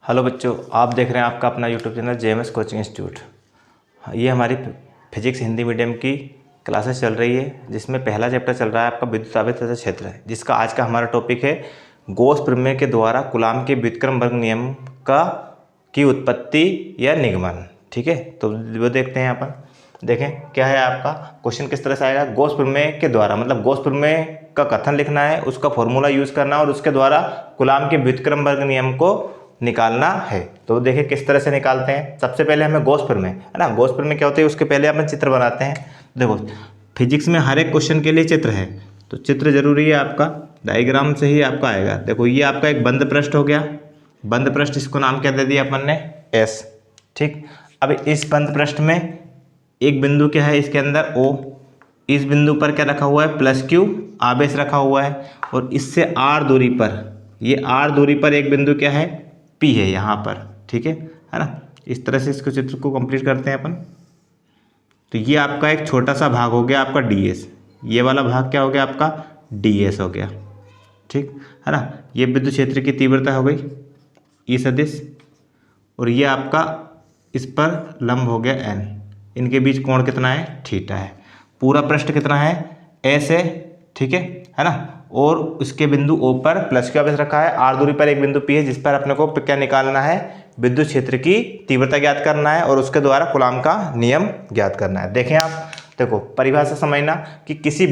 Hello बच्चों, आप देख रहे हैं आपका अपना YouTube channel JMS coaching institute. ये हमारी फिजिक्स हिंदी मीडियम की क्लासेस चल रही है, जिसमें पहला चैप्टर चल रहा है आपका विद्युत आवेश तथा क्षेत्र है, जिसका आज का हमारा टॉपिक है गॉस प्रमेय के द्वारा कूलाम के व्युत्क्रम वर्ग नियम की उत्पत्ति या निगमन। ठीक है, तो वो देखते हैं अपन। देखें क्या है आपका क्वेश्चन, किस तरह से आएगा। गॉस प्रमेय के द्वारा मतलब गॉस प्रमेय का कथन लिखना है, उसका फॉर्मूला यूज करना है और उसके द्वारा कूलाम के व्युत्क्रम वर्ग नियम को निकालना है। तो देखिए किस तरह से निकालते हैं। सबसे पहले हमें गॉस प्रमेय है ना, गॉस प्रमेय क्या होता है उसके पहले अपन चित्र बनाते हैं। देखो फिजिक्स में हर एक क्वेश्चन के लिए चित्र है, तो चित्र जरूरी है आपका, डायग्राम से ही आपका आएगा। देखो ये आपका एक बंद पृष्ठ हो गया, बंद पृष्ठ, इसको नाम क्या दे दिया अपन ने, एस। ठीक, अब इस बंद पृष्ठ में एक बिंदु क्या है, इसके अंदर ओ, इस बिंदु पर क्या रखा हुआ है, प्लस क्यू आवेश रखा हुआ है, और इससे आर दूरी पर, ये आर दूरी पर एक बिंदु क्या है, पी है यहाँ पर। ठीक है ना, इस तरह से इसको चित्र को कंप्लीट करते हैं अपन। तो ये आपका एक छोटा सा भाग हो गया आपका डीएस, ये वाला भाग क्या हो गया आपका, डीएस हो गया। ठीक है ना, ये विद्युत क्षेत्र की तीव्रता हो गई ई सदिश, और ये आपका इस पर लंब हो गया एन, इनके बीच कोण कितना है, थीटा है। पूरा पृष्ठ कितना है, एस है। ठीक है ना, और उसके बिंदु ओ पर प्लस क्यू आवेश रखा है, आर दूरी पर एक बिंदु पी है, जिस पर अपने को क्या निकालना है, विद्युत क्षेत्र की तीव्रता ज्ञात करना है और उसके द्वारा कूलाम का नियम ज्ञात करना है। देखें आप, देखो परिभाषा समझना कि किसी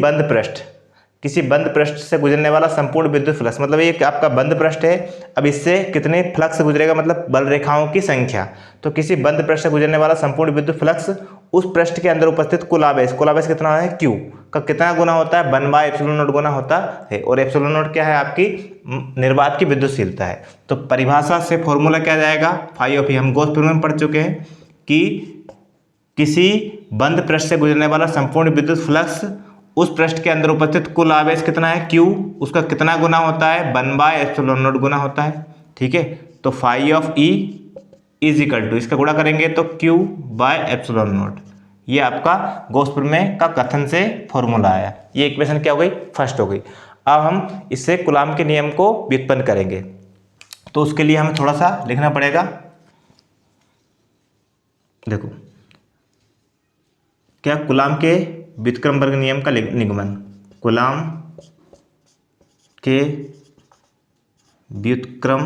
बंद पृष्ठ से गुजरने वाला संपूर्ण विद्युत फ्लक्स, मतलब ये आपका बंद पृष्ठ है, अब इससे कितने फ्लक्स गुजरेगा, मतलब बल रेखाओं की संख्या। तो किसी बंद पृष्ठ से गुजरने वाला संपूर्ण विद्युत फ्लक्स उस पृष्ठ के अंदर उपस्थित कुल आवेश कितना है, क्यू का कितना गुना होता है, 1/ε0 गुना होता है, और ε0 क्या है, आपकी निर्वात की विद्युतशीलता है। तो परिभाषा से फॉर्मूला क्या जाएगा, फाई ऑफ ई, हम गॉस प्रमेय में पढ़ चुके हैं कि किसी बंद पृष्ठ से गुजरने वाला संपूर्ण विद्युत फ्लक्स उस पृष्ठ के अंदर उपस्थित कुल आवेश कितना है, क्यू, उसका कितना गुना होता है, 1/ε0 गुना होता है। ठीक है, तो phi of E is equal to, इसका गुणा करेंगे तो Q/ε0। ये आपका गॉस प्रमेय का कथन से फॉर्मूला आया। ये इक्वेशन क्या हो गई, फर्स्ट हो गई। अब हम इससे कूलाम के नियम को व्युत्पन्न करेंगे, तो उसके लिए हमें थोड़ा सा लिखना पड़ेगा। देखो क्या, कूलाम के व्युत्क्रम वर्ग नियम का निगमन, कूलाम के व्युत्क्रम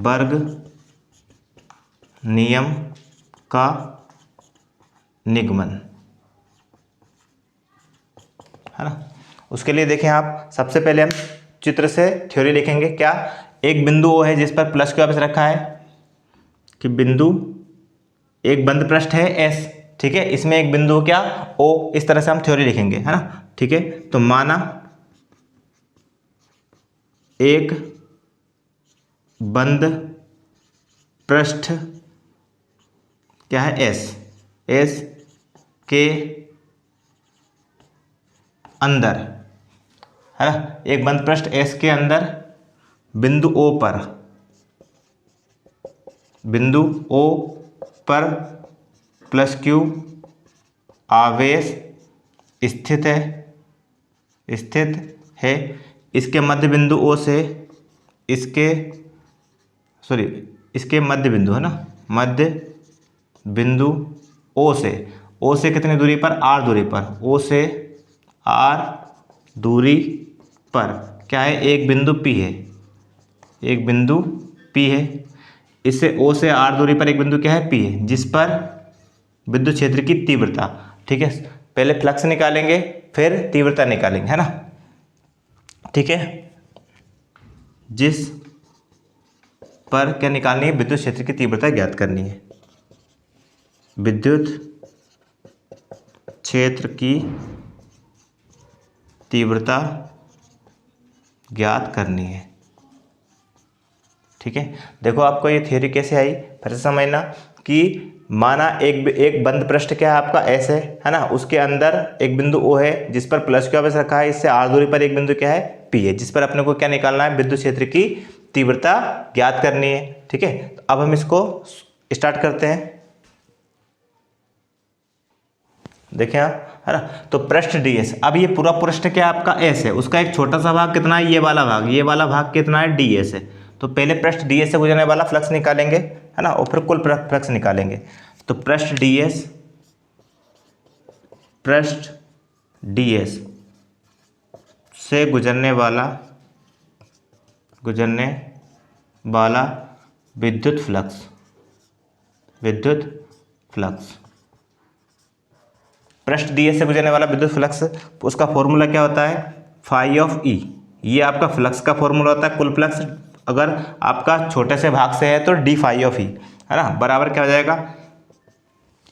वर्ग नियम का निगमन है ना। उसके लिए देखें आप, सबसे पहले हम चित्र से थ्योरी लिखेंगे। क्या, एक बिंदु ओ है जिस पर प्लस क्यू आवेश रखा है, कि बिंदु एक बंद पृष्ठ है एस। ठीक है, इसमें एक बिंदु क्या, ओ, इस तरह से हम थ्योरी लिखेंगे, है ना। ठीक है, तो माना एक बंद पृष्ठ क्या है, एस के अंदर, है ना, एक बंद पृष्ठ एस के अंदर बिंदु ओ पर प्लस क्यू आवेश स्थित है। इसके मध्य बिंदु ओ से इसके मध्य बिंदु है ना, मध्य बिंदु ओ से कितनी दूरी पर, आर दूरी पर, ओ से आर दूरी पर क्या है, एक बिंदु पी है, इससे ओ से आर दूरी पर एक बिंदु क्या है, पी है, जिस पर विद्युत क्षेत्र की तीव्रता, ठीक है, पहले फ्लक्स निकालेंगे फिर तीव्रता निकालेंगे, है ना। ठीक है, जिस पर क्या निकालनी है, विद्युत क्षेत्र की तीव्रता ज्ञात करनी है, विद्युत क्षेत्र की तीव्रता ज्ञात करनी है। ठीक है, देखो आपको ये थ्योरी कैसे आई, फिर से समझना कि माना एक बंद पृष्ठ क्या है आपका, एस है ना, उसके अंदर एक बिंदु ओ है जिस पर प्लस क्यू आवेश रखा है, इससे आर दूरी पर एक बिंदु क्या है, पी है, जिस पर अपने को क्या निकालना है, विद्युत क्षेत्र की तीव्रता ज्ञात करनी है। ठीक है, तो अब हम इसको स्टार्ट करते हैं। देखें आप, है ना, तो पृष्ठ डीएस, अब ये पूरा पृष्ठ क्या आपका एस है, उसका एक छोटा सा भाग कितना है, ये वाला भाग कितना है, डीएस है। तो पहले पृष्ठ ds से गुजरने वाला फ्लक्स निकालेंगे, है ना, और फिर कुल फ्लक्स निकालेंगे। तो पृष्ठ ds से गुजरने वाला विद्युत फ्लक्स पृष्ठ ds से गुजरने वाला विद्युत फ्लक्स, उसका फॉर्मूला क्या होता है, फाई ऑफ ई। ये आपका फ्लक्स का फॉर्मूला होता है, कुल फ्लक्स अगर आपका छोटे से भाग से है तो डी फाई ऑफ ई, है ना, बराबर क्या हो जाएगा,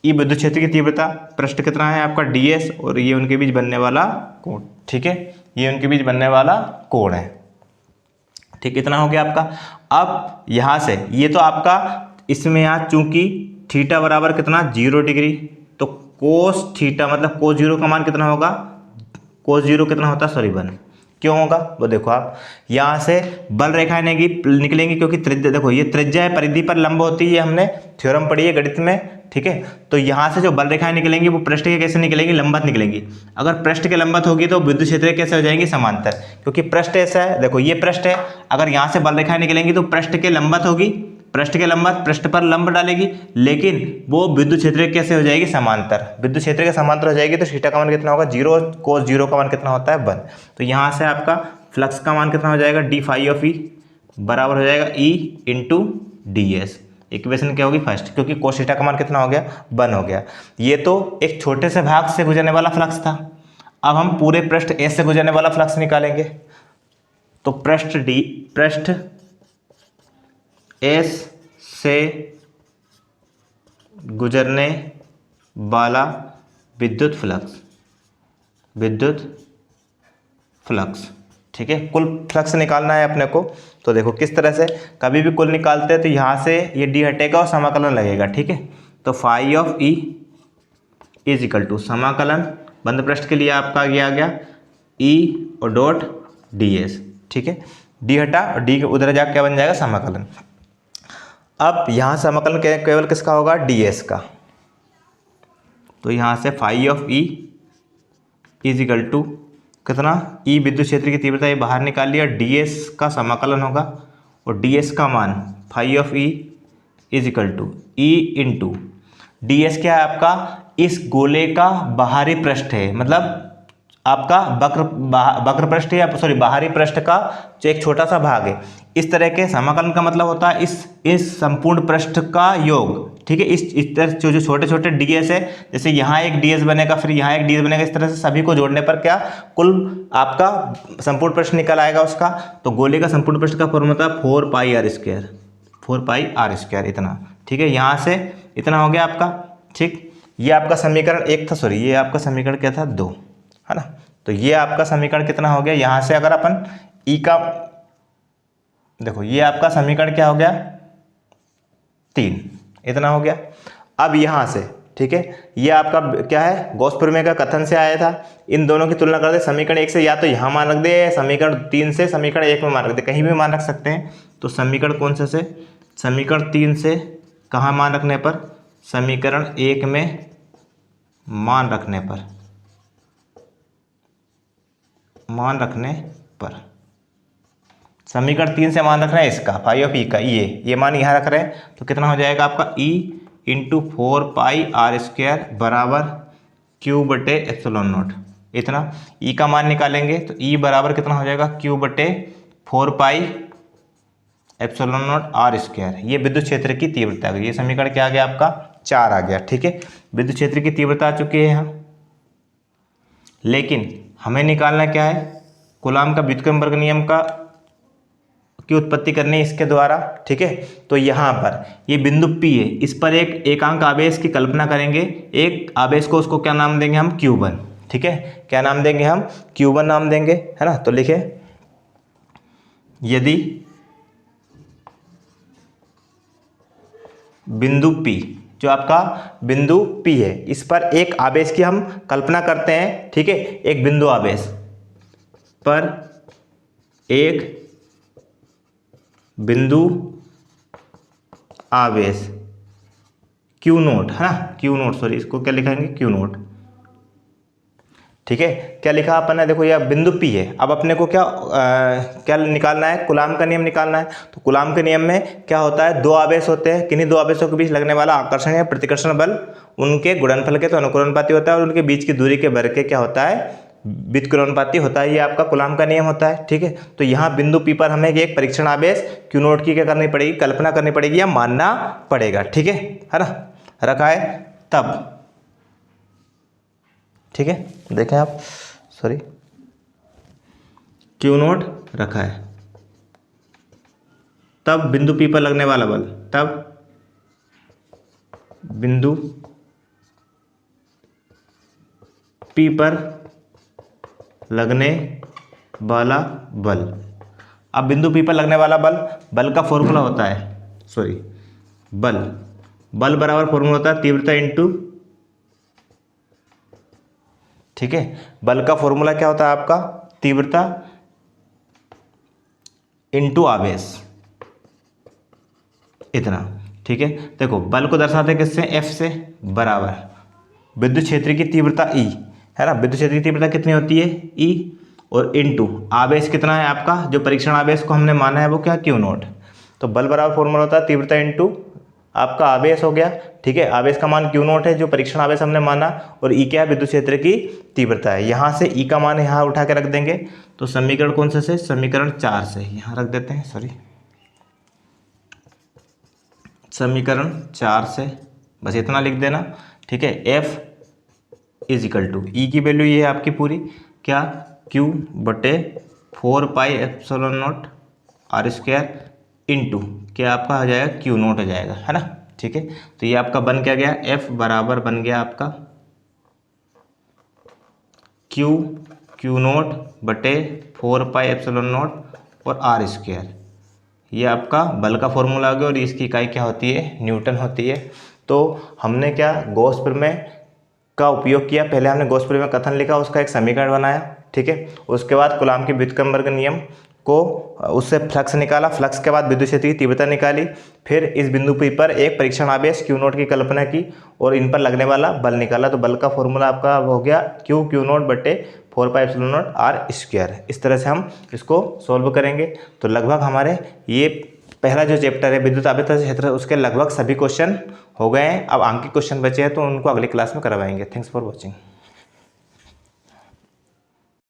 ई विद्युत क्षेत्र की तीव्रता, पृष्ठ कितना है आपका ds, और ये उनके बीच बनने वाला कोण, ठीक है, ये उनके बीच बनने वाला कोण है, ठीक, इतना हो गया आपका। अब यहाँ से ये तो आपका इसमें यहाँ चूंकि थीटा बराबर कितना 0 डिग्री, तो कोस थीटा मतलब कोस 0 का मान कितना होगा, कोस 0 कितना होता है, सॉरी 1, क्यों होगा वो देखो आप, यहाँ से बल रेखाएं निकलेंगी क्योंकि त्रिज्या, देखो ये त्रिज्या है, परिधि पर लंब होती है, हमने थ्योरम पढ़ी है गणित में, ठीक है। तो यहाँ से जो बल रेखाएं निकलेंगी वो पृष्ठ के कैसे निकलेंगी, लंबवत निकलेंगी। अगर पृष्ठ के लंबवत होगी तो विद्युत क्षेत्र कैसे हो जाएंगी, समांतर, क्योंकि पृष्ठ ऐसा है, देखो ये पृष्ठ है, अगर यहाँ से बल रेखाएं निकलेंगी तो पृष्ठ के लंबवत होगी, पृष्ठ के लंबवत पृष्ठ पर लंब डालेगी, लेकिन वो विद्युत क्षेत्र कैसे हो जाएगी, समांतर, विद्युत क्षेत्र के समांतर हो जाएगी। तो थीटा का मान कितना होगा 0, कोस 0 का मान कितना होता है 1। तो यहाँ से आपका फ्लक्स का मान कितना हो जाएगा, डी फाई ऑफ ई बराबर हो जाएगा E into D S. Equation क्या होगी फर्स्ट, क्योंकि कोस थीटा का मान कितना हो गया 1 हो गया। ये तो एक छोटे से भाग से गुजरने वाला फ्लक्स था। अब हम पूरे पृष्ठ एस से गुजरने वाला फ्लक्स निकालेंगे। तो पृष्ठ एस से गुजरने वाला विद्युत फ्लक्स, ठीक है, कुल फ्लक्स निकालना है अपने को। तो देखो किस तरह से, कभी भी कुल निकालते हैं तो यहाँ से ये डी हटेगा और समाकलन लगेगा, ठीक है। तो phi of E is equal to समाकलन, बंद पृष्ठ के लिए आपका ये आ गया ई और डॉट डी एस, ठीक है, डी हटा और डी के उधर जाकर क्या बन जाएगा, समाकलन। अब यहाँ समाकलन केवल किसका होगा, डी एस का। तो यहाँ से phi of E is equal to कितना, ई विद्युत क्षेत्र की तीव्रता ये बाहर निकाल लिया, ds का समाकलन होगा, और ds का मान phi of E is equal to E into ds क्या है आपका, इस गोले का बाहरी पृष्ठ है, मतलब आपका वक्र पृष्ठ है, सॉरी बाहरी पृष्ठ का जो एक छोटा सा भाग है। इस तरह के समाकलन का मतलब होता है इस संपूर्ण पृष्ठ का योग, ठीक है। इस तरह जो छोटे छोटे ds है, जैसे यहाँ एक ds बनेगा, फिर यहाँ एक ds बनेगा, इस तरह से सभी को जोड़ने पर क्या कुल आपका संपूर्ण पृष्ठ निकल आएगा उसका। तो गोले का संपूर्ण पृष्ठ का फॉर्मूला था 4 पाई आर स्क्वायर, इतना, ठीक है। यहाँ से इतना हो गया आपका, ठीक। ये आपका समीकरण 1 था, सॉरी ये आपका समीकरण क्या था 2, है ना। तो ये आपका समीकरण कितना हो गया, यहाँ से अगर अपन ई का, देखो ये आपका समीकरण क्या हो गया 3, इतना हो गया। अब यहाँ से, ठीक है, ये आपका क्या है, गॉस प्रमेय का कथन से आया था। इन दोनों की तुलना कर दे, समीकरण 1 से या तो यहाँ मान रख दे, समीकरण 3 से समीकरण 1 में मान रख दे, कहीं भी मान रख सकते हैं। तो समीकरण कौन से समीकरण 3 से कहाँ मान रखने पर, समीकरण 1 में मान रखने पर समीकरण 3 से मान रख रहे हैं इसका फाई ऑफ ई का, ये मान यहाँ रख रहे हैं, तो कितना हो जाएगा आपका E into 4 pi R square बराबर क्यू बटे एप्सिलॉन नॉट। इतना ई का मान निकालेंगे तो ई बराबर कितना हो जाएगा, क्यू बटे 4 pi epsilon naught R square. ये विद्युत क्षेत्र की तीव्रता आ गई। ये समीकरण क्या आ गया आपका 4 आ गया, ठीक है। विद्युत क्षेत्र की तीव्रता आ चुकी है यहाँ, लेकिन हमें निकालना क्या है, कूलाम का व्युत्क्रमवर्ग नियम की उत्पत्ति करनी है इसके द्वारा, ठीक है। तो यहाँ पर ये बिंदु P है, इस पर एक एकांक आवेश की कल्पना करेंगे। एक आवेश को, उसको क्या नाम देंगे हम, Q1, ठीक है। क्या नाम देंगे हम, Q1 नाम देंगे, है ना। तो लिखे, यदि बिंदु P, जो आपका बिंदु P है, इस पर एक आवेश की हम कल्पना करते हैं, ठीक है। एक बिंदु आवेश पर एक बिंदु आवेश Q0, है ना, Q0, सॉरी इसको क्या लिखेंगे Q0, ठीक है। क्या लिखा अपन ने, देखो यह बिंदु P है। अब अपने को क्या निकालना है, कूलाम का नियम निकालना है। तो कूलाम के नियम में क्या होता है, दो आवेश होते हैं, किन्हीं दो आवेशों के बीच लगने वाला आकर्षण या प्रतिकर्षण बल उनके गुणनफल के तो अनुकूलनुपाती होता है, और उनके बीच की दूरी के वर्ग के क्या होता है, व्युत्क्रमानुपाती होता है। ये आपका कूलाम का नियम होता है, ठीक है। तो यहाँ बिंदु P पर हमें एक परीक्षण आवेश Q नोट की क्या करनी पड़ेगी, कल्पना करनी पड़ेगी या मानना पड़ेगा, ठीक है ना। रखा है तब, ठीक है, देखें आप, सॉरी, Q नोट रखा है, तब बिंदु P पर लगने वाला बल, तब बिंदु P पर लगने वाला बल। अब बिंदु P पर लगने वाला बल का फॉर्मूला होता है, सॉरी, बल बराबर फॉर्मूला होता है तीव्रता इंटू, ठीक है। बल का फॉर्मूला क्या होता है आपका, तीव्रता इंटू आवेश, इतना, ठीक है। देखो बल को दर्शाते किससे, F से, बराबर विद्युत क्षेत्र की तीव्रता E है ना। विद्युत क्षेत्र की तीव्रता कितनी होती है, E, और इंटू आवेश कितना है आपका, जो परीक्षण आवेश को हमने माना है वो क्या, Q नोट। तो बल बराबर फॉर्मूला होता है तीव्रता इंटू आपका आवेश हो गया, ठीक है। आवेश का मान Q नोट है, जो परीक्षण आवेश हमने माना, और E क्या है, विद्युत क्षेत्र की तीव्रता है। यहाँ से E का मान यहाँ उठा के रख देंगे, तो समीकरण कौन से समीकरण 4 से यहाँ रख देते हैं, सॉरी, समीकरण 4 से, बस इतना लिख देना, ठीक है। F इज इक्वल टू, ई की वैल्यू ये है आपकी पूरी, क्या, Q बटे 4πε0 R स्क्वायर इंटू क्या आपका आ जाएगा, Q नोट आ जाएगा, है ना, ठीक है। तो ये आपका बन क्या गया, F बराबर बन गया आपका Q नोट बटे 4πε0 और R स्क्वायर, ये आपका बल का फॉर्मूला आ गया, और इसकी इकाई क्या होती है, न्यूटन होती है। तो हमने क्या गॉस प्रमेय का उपयोग किया, पहले हमने गॉस प्रमेय कथन लिखा, उसका एक समीकरण बनाया, ठीक है। उसके बाद कूलाम के व्युत्क्रमवर्ग नियम को, उससे फ्लक्स निकाला, फ्लक्स के बाद विद्युत क्षेत्र की तीव्रता निकाली, फिर इस बिंदु P पर एक परीक्षण आवेश Q नोट की कल्पना की, और इन पर लगने वाला बल निकाला। तो बल का फॉर्मूला आपका हो गया Q नोट बटे 4πε0 R स्क्वायर। इस तरह से हम इसको सॉल्व करेंगे। तो लगभग हमारे ये पहला जो चैप्टर है विद्युत आवेश क्षेत्र, उसके लगभग सभी क्वेश्चन हो गए हैं। अब आंकिक क्वेश्चन बचे हैं, तो उनको अगली क्लास में करवाएंगे। Thanks for watching.